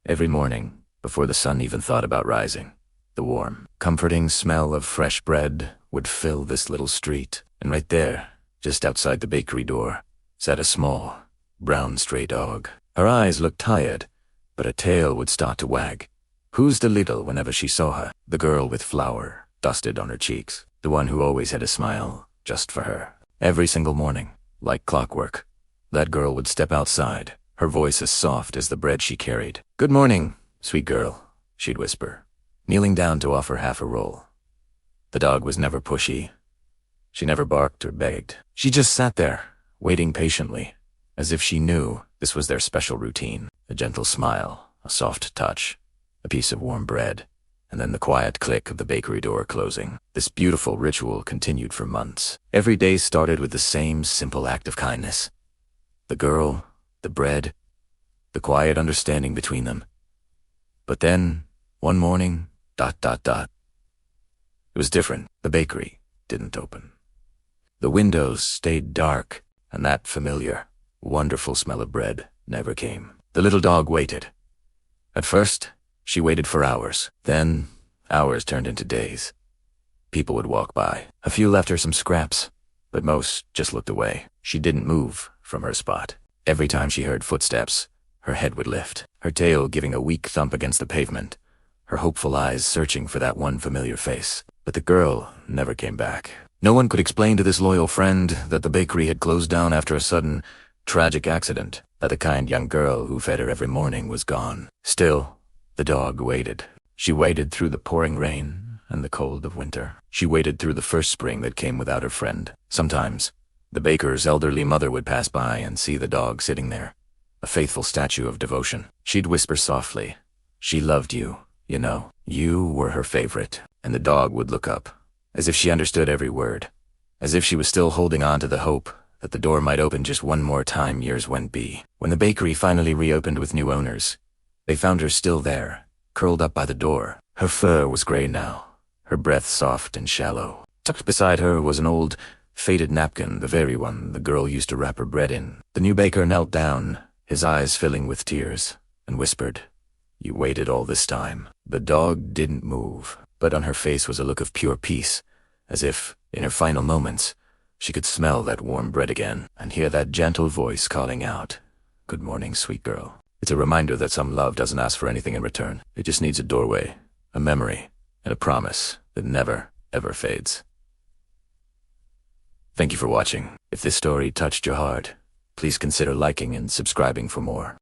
Every morning, before the sun even thought about rising, the warm, comforting smell of fresh bread would fill this little street. And right there, just outside the bakery door, sat a small, brown stray dog. Her eyes looked tired, but her tail would start to wag. Who's the little whenever she saw her? The girl with flour dusted on her cheeks. The one who always had a smile just for her. Every single morning, like clockwork, that girl would step outside, her voice as soft as the bread she carried. "Good morning, sweet girl," she'd whisper, kneeling down to offer half a roll. The dog was never pushy. She never barked or begged. She just sat there, waiting patiently, as if she knew this was their special routine. A gentle smile, a soft touch, a piece of warm bread, and then the quiet click of the bakery door closing. This beautiful ritual continued for months. Every day started with the same simple act of kindness. The girl, the bread, the quiet understanding between them. But then, one morning, It was different. The bakery didn't open. The windows stayed dark, and that familiar, wonderful smell of bread never came. The little dog waited. At first, she waited for hours. Then, hours turned into days. People would walk by. A few left her some scraps, but most just looked away. She didn't move from her spot. Every time she heard footsteps, her head would lift, her tail giving a weak thump against the pavement, her hopeful eyes searching for that one familiar face. But the girl never came back. No one could explain to this loyal friend that the bakery had closed down after a sudden, tragic accident, that the kind young girl who fed her every morning was gone. Still, the dog waited. She waited through the pouring rain and the cold of winter. She waited through the first spring that came without her friend. Sometimes, the baker's elderly mother would pass by and see the dog sitting there, a faithful statue of devotion. She'd whisper softly, "She loved you, you know. You were her favorite." And the dog would look up, as if she understood every word, as if she was still holding on to the hope that the door might open just one more time. Years went by. When the bakery finally reopened with new owners, they found her still there, curled up by the door. Her fur was gray now, her breath soft and shallow. Tucked beside her was an old, faded napkin, the very one the girl used to wrap her bread in. The new baker knelt down, his eyes filling with tears, and whispered, "You waited all this time." The dog didn't move, but on her face was a look of pure peace, as if, in her final moments, she could smell that warm bread again, and hear that gentle voice calling out, "Good morning, sweet girl." It's a reminder that some love doesn't ask for anything in return. It just needs a doorway, a memory, and a promise that never, ever fades. Thank you for watching. If this story touched your heart, please consider liking and subscribing for more.